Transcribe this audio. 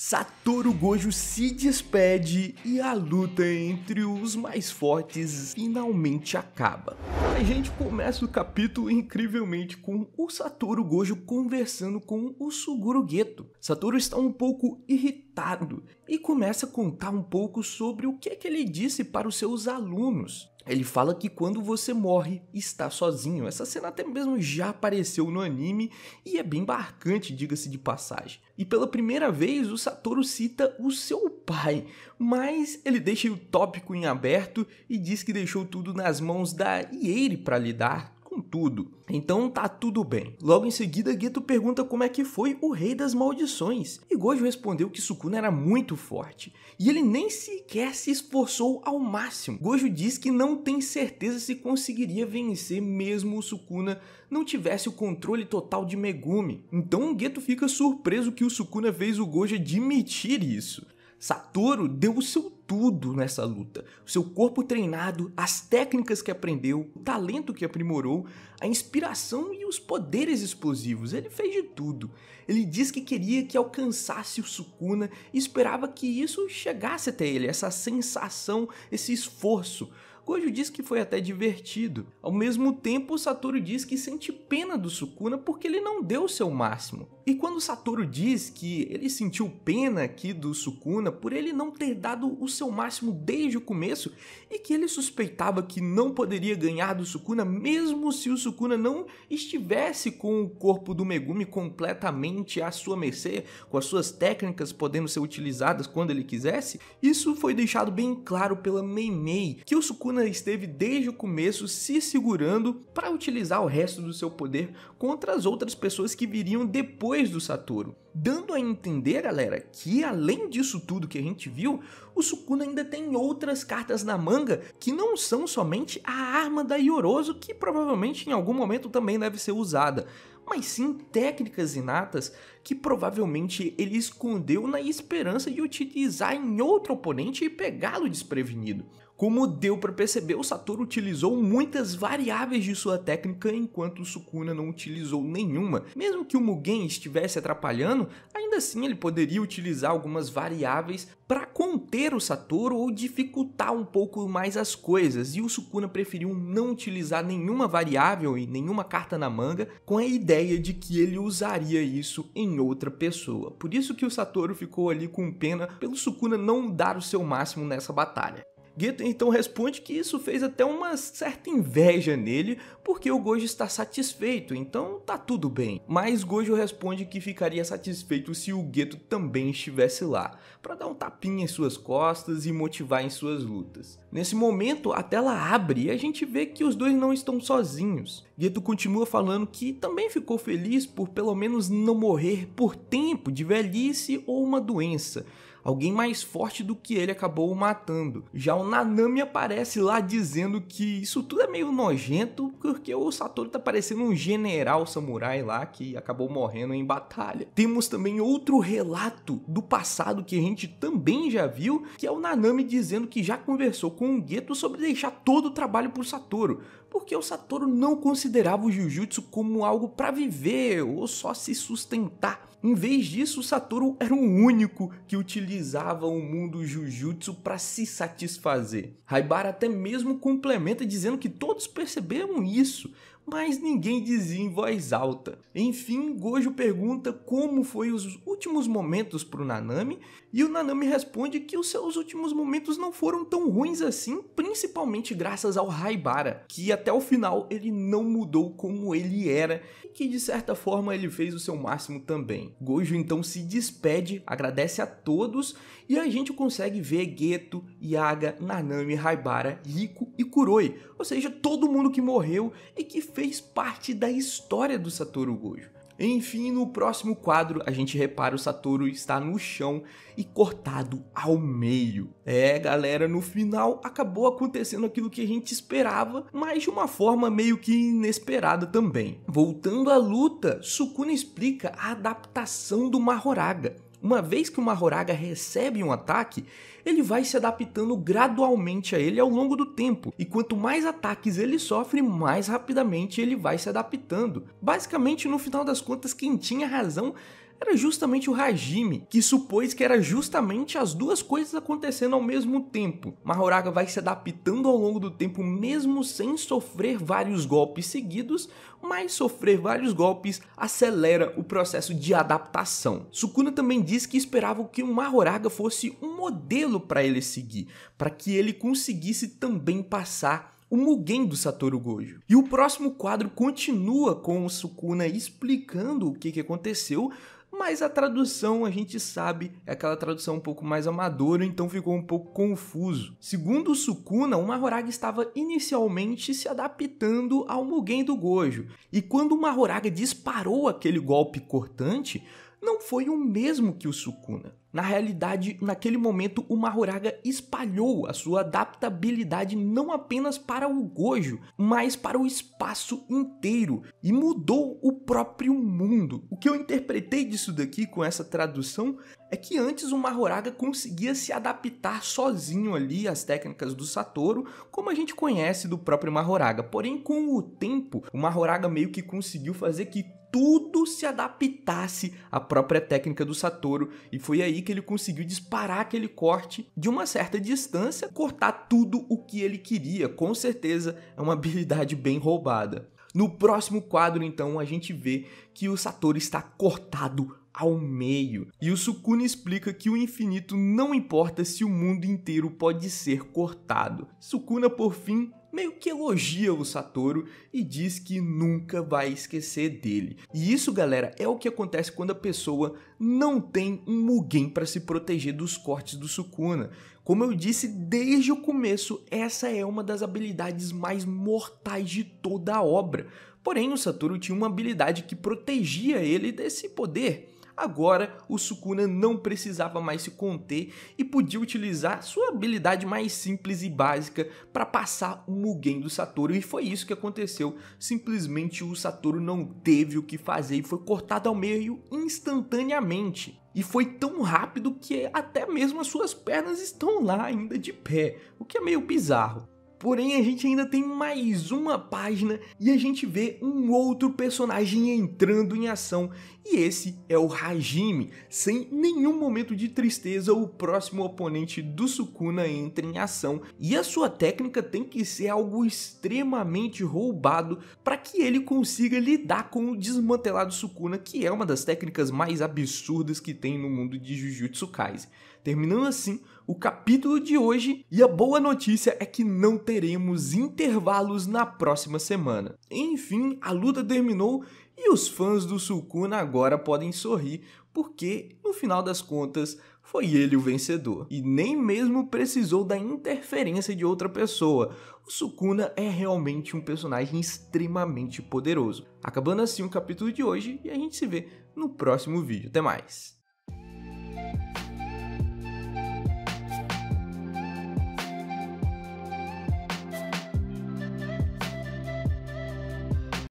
Satoru Gojo se despede e a luta entre os mais fortes finalmente acaba. A gente começa o capítulo incrivelmente com o Satoru Gojo conversando com o Suguru Geto. Satoru está um pouco irritado e começa a contar um pouco sobre o que ele disse para os seus alunos. Ele fala que quando você morre, está sozinho. Essa cena até mesmo já apareceu no anime e é bem marcante, diga-se de passagem. E pela primeira vez o Satoru cita o seu pai, mas ele deixa o tópico em aberto e diz que deixou tudo nas mãos da Ieiri para lidar com tudo. Então tá tudo bem. Logo em seguida, Geto pergunta como é que foi o Rei das Maldições. E Gojo respondeu que Sukuna era muito forte. E ele nem sequer se esforçou ao máximo. Gojo diz que não tem certeza se conseguiria vencer mesmo o Sukuna não tivesse o controle total de Megumi. Então Geto fica surpreso que o Sukuna fez o Gojo admitir isso. Satoru deu o seu tudo nessa luta, o seu corpo treinado, as técnicas que aprendeu, o talento que aprimorou, a inspiração e os poderes explosivos, ele fez de tudo. Ele disse que queria que alcançasse o Sukuna e esperava que isso chegasse até ele, essa sensação, esse esforço. Gojo diz que foi até divertido. Ao mesmo tempo, Satoru diz que sente pena do Sukuna porque ele não deu o seu máximo. E quando Satoru diz que ele sentiu pena aqui do Sukuna por ele não ter dado o seu máximo desde o começo e que ele suspeitava que não poderia ganhar do Sukuna mesmo se o Sukuna não estivesse com o corpo do Megumi completamente à sua mercê, com as suas técnicas podendo ser utilizadas quando ele quisesse, isso foi deixado bem claro pela Mei, que o Sukuna esteve desde o começo se segurando para utilizar o resto do seu poder contra as outras pessoas que viriam depois do Satoru. Dando a entender, galera, que além disso tudo que a gente viu, o Sukuna ainda tem outras cartas na manga que não são somente a arma da Yorozu, que provavelmente em algum momento também deve ser usada, mas sim técnicas inatas que provavelmente ele escondeu na esperança de utilizar em outro oponente e pegá-lo desprevenido. Como deu para perceber, o Satoru utilizou muitas variáveis de sua técnica enquanto o Sukuna não utilizou nenhuma. Mesmo que o Mugen estivesse atrapalhando, ainda assim ele poderia utilizar algumas variáveis para conter o Satoru ou dificultar um pouco mais as coisas, e o Sukuna preferiu não utilizar nenhuma variável e nenhuma carta na manga com a ideia de que ele usaria isso em outra pessoa. Por isso que o Satoru ficou ali com pena pelo Sukuna não dar o seu máximo nessa batalha. Geto então responde que isso fez até uma certa inveja nele, porque o Gojo está satisfeito, então tá tudo bem. Mas Gojo responde que ficaria satisfeito se o Geto também estivesse lá, para dar um tapinha em suas costas e motivar em suas lutas. Nesse momento a tela abre e a gente vê que os dois não estão sozinhos. Geto continua falando que também ficou feliz por pelo menos não morrer por tempo de velhice ou uma doença. Alguém mais forte do que ele acabou o matando. Já o Nanami aparece lá dizendo que isso tudo é meio nojento, porque o Satoru tá parecendo um general samurai lá que acabou morrendo em batalha. Temos também outro relato do passado que a gente também já viu, que é o Nanami dizendo que já conversou com o Geto sobre deixar todo o trabalho pro Satoru, porque o Satoru não considerava o Jujutsu como algo para viver ou só se sustentar. Em vez disso, o Satoru era o único que utilizava o mundo Jujutsu para se satisfazer. Haibara até mesmo complementa dizendo que todos perceberam isso, mas ninguém dizia em voz alta. Enfim, Gojo pergunta como foi os últimos momentos para o Nanami, e o Nanami responde que os seus últimos momentos não foram tão ruins assim, principalmente graças ao Haibara, que até o final ele não mudou como ele era, e que de certa forma ele fez o seu máximo também. Gojo então se despede, agradece a todos, e a gente consegue ver Geto, Yaga, Nanami, Haibara, Riko e Kuroi, ou seja, todo mundo que morreu e que fez parte da história do Satoru Gojo. Enfim, no próximo quadro a gente repara o Satoru está no chão e cortado ao meio. Galera, no final acabou acontecendo aquilo que a gente esperava, mas de uma forma meio que inesperada também. Voltando à luta, Sukuna explica a adaptação do Mahoraga. Uma vez que o Mahoraga recebe um ataque, ele vai se adaptando gradualmente a ele ao longo do tempo, e quanto mais ataques ele sofre, mais rapidamente ele vai se adaptando. Basicamente, no final das contas, quem tinha razão era justamente o Hajime, que supôs que era justamente as duas coisas acontecendo ao mesmo tempo. Mahoraga vai se adaptando ao longo do tempo mesmo sem sofrer vários golpes seguidos, mas sofrer vários golpes acelera o processo de adaptação. Sukuna também diz que esperava que o Mahoraga fosse um modelo para ele seguir, para que ele conseguisse também passar o Mugen do Satoru Gojo. E o próximo quadro continua com o Sukuna explicando o que aconteceu, mas a tradução, a gente sabe, é aquela tradução um pouco mais amadora, então ficou um pouco confuso. Segundo o Sukuna, o Mahoraga estava inicialmente se adaptando ao Mugen do Gojo, e quando o Mahoraga disparou aquele golpe cortante, não foi o mesmo que o Sukuna. Na realidade, naquele momento, o Mahoraga espalhou a sua adaptabilidade não apenas para o Gojo, mas para o espaço inteiro e mudou o próprio mundo. O que eu interpretei disso daqui com essa tradução é que antes o Mahoraga conseguia se adaptar sozinho ali às técnicas do Satoru, como a gente conhece do próprio Mahoraga. Porém, com o tempo, o Mahoraga meio que conseguiu fazer que tudo se adaptasse à própria técnica do Satoru, e foi aí que ele conseguiu disparar aquele corte de uma certa distância, cortar tudo o que ele queria. Com certeza é uma habilidade bem roubada. No próximo quadro, então, a gente vê que o Satoru está cortado ao meio, e o Sukuna explica que o infinito não importa se o mundo inteiro pode ser cortado. Sukuna, por fim, meio que elogia o Satoru e diz que nunca vai esquecer dele. E isso, galera, é o que acontece quando a pessoa não tem um Mugen para se proteger dos cortes do Sukuna. Como eu disse desde o começo, essa é uma das habilidades mais mortais de toda a obra. Porém, o Satoru tinha uma habilidade que protegia ele desse poder. Agora, o Sukuna não precisava mais se conter e podia utilizar sua habilidade mais simples e básica para passar o Mugen do Satoru, e foi isso que aconteceu. Simplesmente o Satoru não teve o que fazer e foi cortado ao meio instantaneamente. E foi tão rápido que até mesmo as suas pernas estão lá ainda de pé, o que é meio bizarro. Porém, a gente ainda tem mais uma página e a gente vê um outro personagem entrando em ação. E esse é o Hajime. Sem nenhum momento de tristeza, o próximo oponente do Sukuna entra em ação. E a sua técnica tem que ser algo extremamente roubado para que ele consiga lidar com o desmantelado Sukuna, que é uma das técnicas mais absurdas que tem no mundo de Jujutsu Kaisen. Terminando assim o capítulo de hoje, e a boa notícia é que não teremos intervalos na próxima semana. Enfim, a luta terminou e os fãs do Sukuna agora podem sorrir, porque no final das contas foi ele o vencedor. E nem mesmo precisou da interferência de outra pessoa. O Sukuna é realmente um personagem extremamente poderoso. Acabando assim o capítulo de hoje e a gente se vê no próximo vídeo. Até mais!